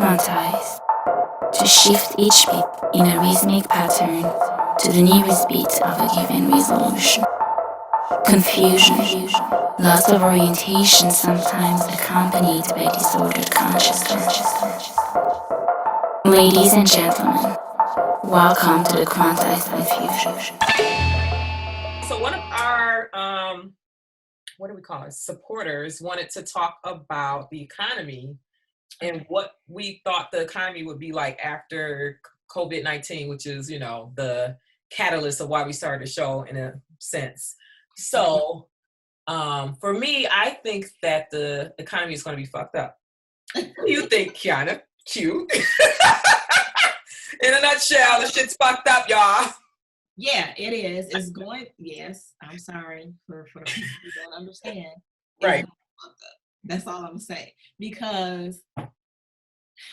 quantize, to shift each bit in a rhythmic pattern to the nearest bit of a given resolution. Confusion, loss of orientation sometimes accompanied by disordered consciousness. Ladies and gentlemen, welcome to the Quantized Confusion. So one of our, what do we call it, supporters wanted to talk about the economy and what we thought the economy would be like after COVID-19, which is, the catalyst of why we started the show in a sense. So for me, I think that the economy is going to be fucked up. What do you think, Kiana? Cute. In a nutshell, the shit's fucked up, y'all. Yeah, it is. It's going, yes, I'm sorry for the people who don't understand. Right. That's all I'm saying. Because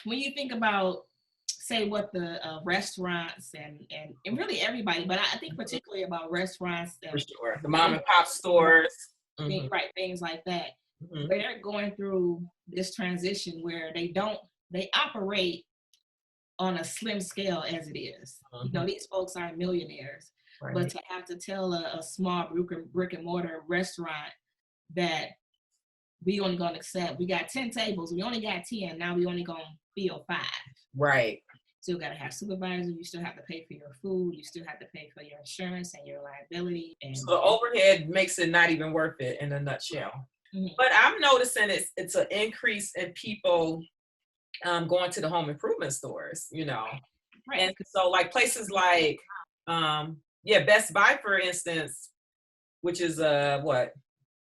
when you think about, say, what the restaurants and really everybody, but I think particularly about restaurants. For sure. The mom and pop stores. Right, things like that. Mm-hmm. They're going through this transition where they operate on a slim scale as it is. Mm-hmm. These folks are millionaires, right. But to have to tell a small brick and mortar restaurant that we only gonna accept, we got 10 tables, we only got 10, now we only gonna fill 5. Right. Still gotta have supervisors, you still have to pay for your food, you still have to pay for your insurance and your liability. And so the overhead makes it not even worth it in a nutshell. Mm-hmm. But I'm noticing it's an increase in people going to the home improvement stores, Right. And so like places like, Best Buy, for instance, which is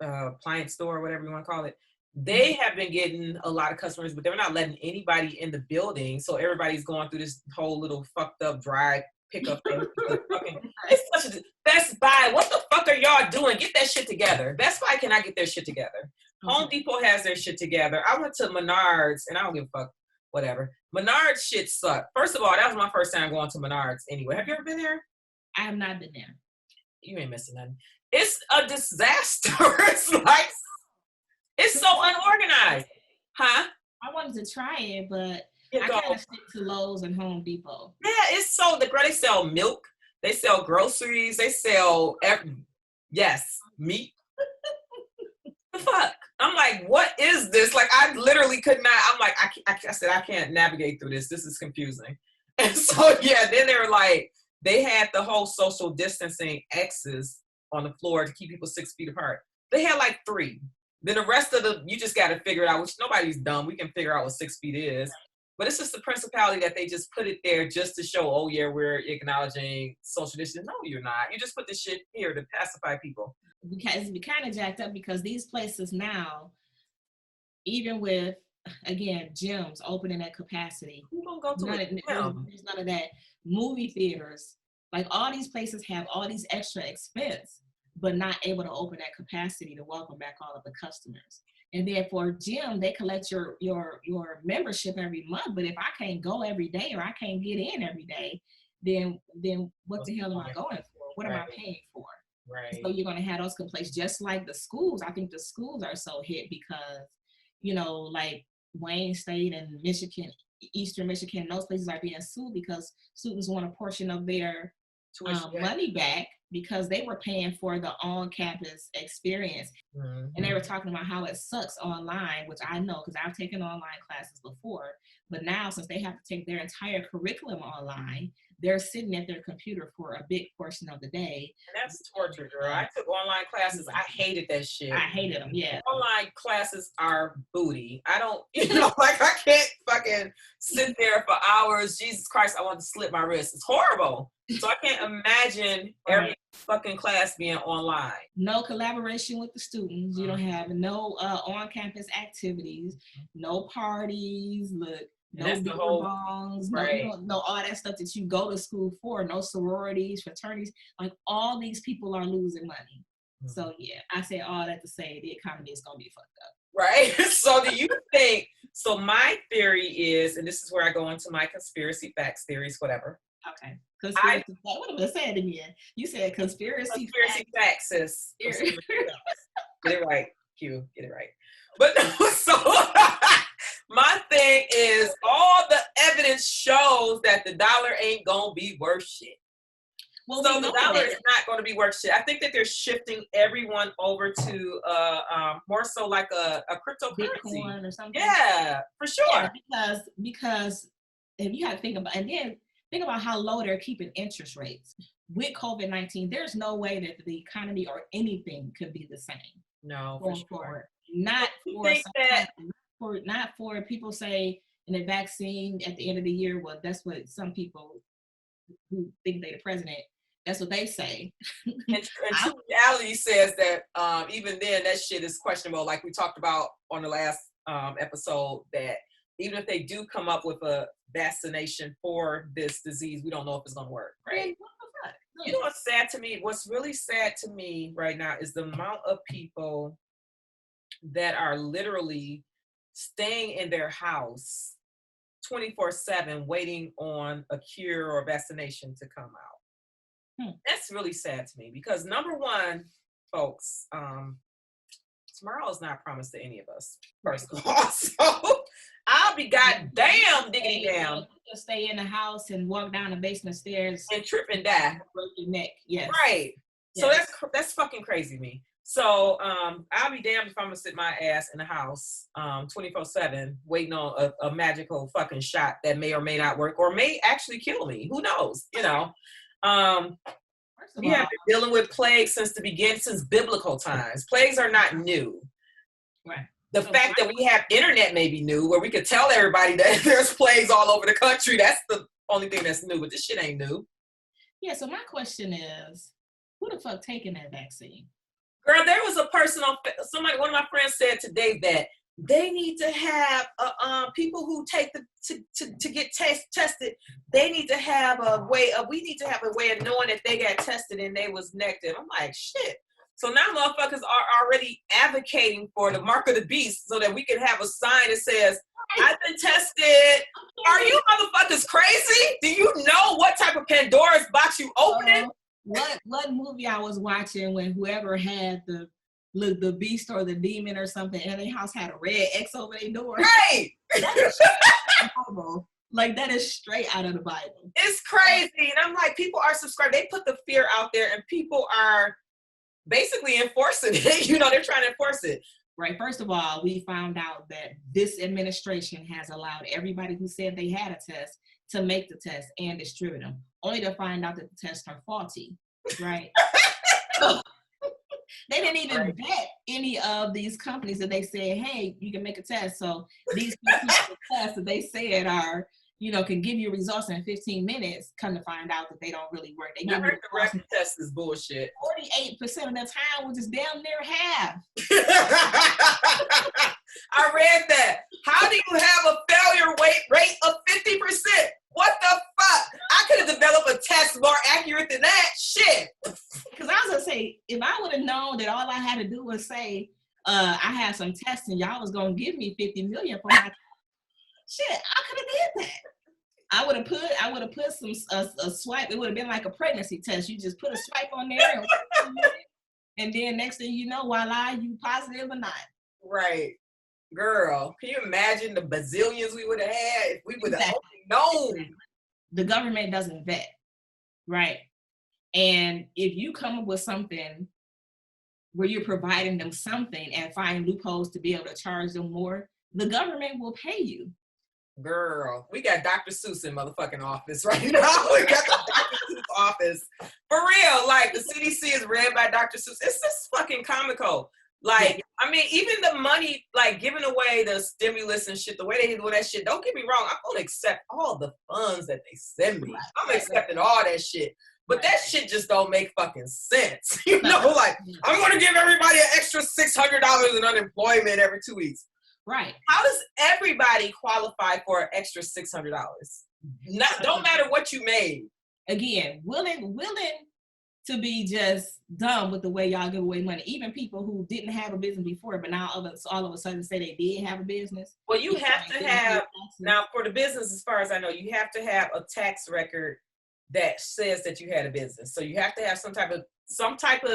appliance store, whatever you want to call it. They have been getting a lot of customers, but they're not letting anybody in the building. So everybody's going through this whole little fucked up drive pickup thing. It's such a Best Buy. What the fuck are y'all doing? Get that shit together. Best Buy cannot get their shit together. Home Depot has their shit together. I went to Menards, and I don't give a fuck. Whatever. Menards shit sucked. First of all, that was my first time going to Menards anyway. Have you ever been there? I have not been there. You ain't missing nothing. It's a disaster. It's like, it's so unorganized. Huh? I wanted to try it, but I kind of stick to Lowe's and Home Depot. Yeah, it's so, they sell milk. They sell groceries. They sell, meat. The fuck? I'm like, what is this? Like, I literally could not. I'm like, I said, I can't navigate through this. This is confusing. And so, then they were like, they had the whole social distancing X's on the floor to keep people 6 feet apart. They had like 3. Then the rest of you just got to figure it out, which nobody's dumb. We can figure out what 6 feet is. But it's just the principality that they just put it there just to show, oh, yeah, we're acknowledging social distancing. No, you're not. You just put this shit here to pacify people. Because we kind of jacked up because these places now, even with, again, gyms opening at capacity. Who gonna go to there's none of that. Movie theaters, like all these places have all these extra expense, but not able to open at capacity to welcome back all of the customers. And then for gym, they collect your membership every month. But if I can't go every day or I can't get in every day, then what the hell am I going for? What am I paying for? Right. So you're going to have those complaints, just like the schools. I think the schools are so hit because, like Wayne State and Michigan, Eastern Michigan, those places are being sued because students want a portion of their money back because they were paying for the on-campus experience. Mm-hmm. And they were talking about how it sucks online, which I know because I've taken online classes before. But now, since they have to take their entire curriculum online, they're sitting at their computer for a big portion of the day. And that's torture, girl. I took online classes. I hated that shit. I hated them, yeah. Online classes are booty. I don't, I can't fucking sit there for hours. Jesus Christ, I want to slip my wrist. It's horrible. So I can't imagine every fucking class being online. No collaboration with the students. You don't have no on-campus activities, no parties, no beer bongs, no all that stuff that you go to school for, no sororities, fraternities. Like all these people are losing money. Mm-hmm. So yeah, I say all that to say the economy is going to be fucked up. Right. So do you think, so my theory is, and this is where I go into my conspiracy facts theories, whatever. Okay. What am I saying again? You said conspiracy facts. Get it right, Q. Get it right. But so my thing is all knows that the dollar ain't gonna be worth shit. Well, So the dollar is not going to be worth shit. I think that they're shifting everyone over to more so like a cryptocurrency. Bitcoin or something. Yeah, for sure. Yeah, because if you have to think about, and then think about how low they're keeping interest rates. With COVID-19, there's no way that the economy or anything could be the same. No, going for forward. sure. Not for people say in the vaccine at the end of the year. Well, that's what some people who think they're the president, that's what they say. And true reality says that even then that shit is questionable. Like we talked about on the last episode, that even if they do come up with a vaccination for this disease, we don't know if it's going to work. Right? What the fuck? You know what's sad to me? What's really sad to me right now is the amount of people that are literally staying in their house 24/7 waiting on a cure or vaccination to come out. That's really sad to me because number one, folks, tomorrow is not promised to any of us, first of all. So I'll be goddamn diggity down. Just stay in the house and walk down the basement stairs and trip and die. Break your neck. Yes. Right. Yes. So that's fucking crazy to me. So I'll be damned if I'm gonna sit my ass in the house 24/7 waiting on a magical fucking shot that may or may not work or may actually kill me. Who knows? You know. We have been dealing with plagues since biblical times. Plagues are not new. Right. The fact that we have internet may be new, where we could tell everybody that there's plagues all over the country. That's the only thing that's new, but this shit ain't new. Yeah, so my question is, who the fuck taking that vaccine? Girl, there was a person one of my friends said today that they need to have people who take to get tested. They need to have we need to have a way of knowing if they got tested and they was negative. I'm like, shit. So now motherfuckers are already advocating for the mark of the beast so that we can have a sign that says, I've been tested. Are you motherfuckers crazy? Do you know what type of Pandora's box you opening? What movie I was watching when whoever had the beast or the demon or something in their house had a red X over their door. Right. Like that is straight out of the Bible. It's crazy. And I'm like, people are subscribed. They put the fear out there and people are basically enforcing it. You know, they're trying to enforce it. Right. First of all, we found out that this administration has allowed everybody who said they had a test to make the test and distribute them, only to find out that the tests are faulty. Right. So, they didn't even vet any of these companies that they said, hey, you can make a test. So these tests that they said are, you know, can give you results in 15 minutes, come to find out that they don't really work. They I heard the rapid test is bullshit. 48% of the time, which is damn near half. I read that. How do you have a failure rate of 50%? What the fuck? I could have developed a test more accurate than that. Shit. Because I was going to say, if I would have known that all I had to do was say, I had some tests and y'all was going to give me $50 million for my shit, I could have did that. I would have put some a swipe. It would have been like a pregnancy test. You just put a swipe on there, and then next thing you know, voila, you positive or not. Right, girl. Can you imagine the bazillions we would have had if we would have known? The government doesn't vet, right? And if you come up with something where you're providing them something and find loopholes to be able to charge them more, the government will pay you. Girl, we got Dr. Seuss in motherfucking office right now. We got the Dr. Seuss office. For real, like the CDC is ran by Dr. Seuss. It's just fucking comical. Like, I mean, even the money, like giving away the stimulus and shit, the way they do that shit, don't get me wrong, I'm going to accept all the funds that they send me. I'm accepting all that shit. But that shit just don't make fucking sense. You know, like, I'm going to give everybody an extra $600 in unemployment every 2 weeks. Right. How does everybody qualify for an extra $600? Don't matter what you made. Again, willing to be just dumb with the way y'all give away money. Even people who didn't have a business before, but now all of a sudden say they did have a business. Well, you have to have, now for the business, as far as I know, you have to have a tax record that says that you had a business. So you have to have some type of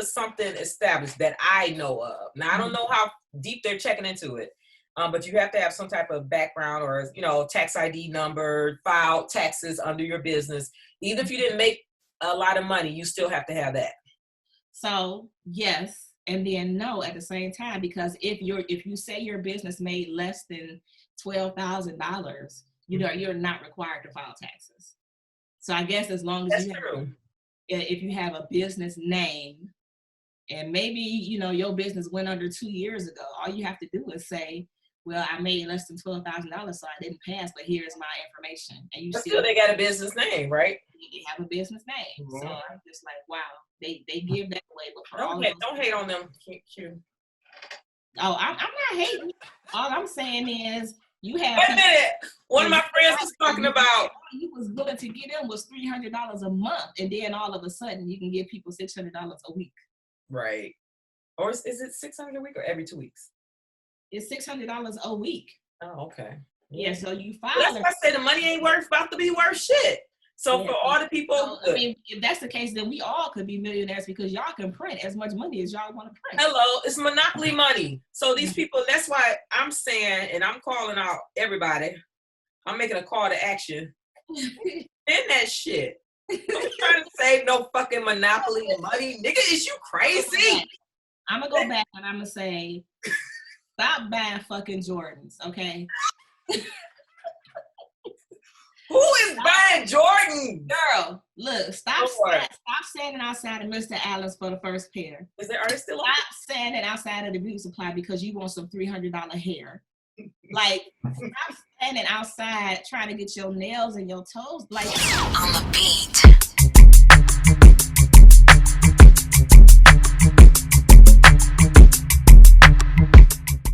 something established that I know of. Now, I don't know how deep they're checking into it. But you have to have some type of background or, tax ID number, file taxes under your business. Even if you didn't make a lot of money, you still have to have that. So yes, and then no at the same time, because if you say your business made less than $12,000, you're not required to file taxes. So I guess as long as if you have a business name, and maybe your business went under 2 years ago, all you have to do is say, well, I made less than $12,000, so I didn't pass, but here's my information. And you still they got a business name, right? They have a business name. Mm-hmm. So I'm just like, wow, they give that away. But don't hate on them. Q. Oh, I'm not hating. All I'm saying is you have. Wait a minute. One of my friends was talking about. You was willing to get in was $300 a month, and then all of a sudden you can give people $600 a week. Right. Or is it $600 a week or every 2 weeks? It's $600 a week. Oh, okay. Yeah, so you file. That's why I say the money ain't about to be worth shit. So for all the people, I mean, if that's the case, then we all could be millionaires because y'all can print as much money as y'all want to print. Hello, it's monopoly money. So these people, that's why I'm saying, and I'm calling out everybody. I'm making a call to action. Spend that shit. I'm trying to save no fucking monopoly money. Nigga, is you crazy? I'm gonna go back and I'm gonna say, stop buying fucking Jordans, okay? Who is buying Jordan? Girl, look, stop standing outside of Mr. Allen's for the first pair. Are they still Stop standing outside of the beauty supply because you want some $300 hair. Like, stop standing outside trying to get your nails and your toes. Like, on the beat.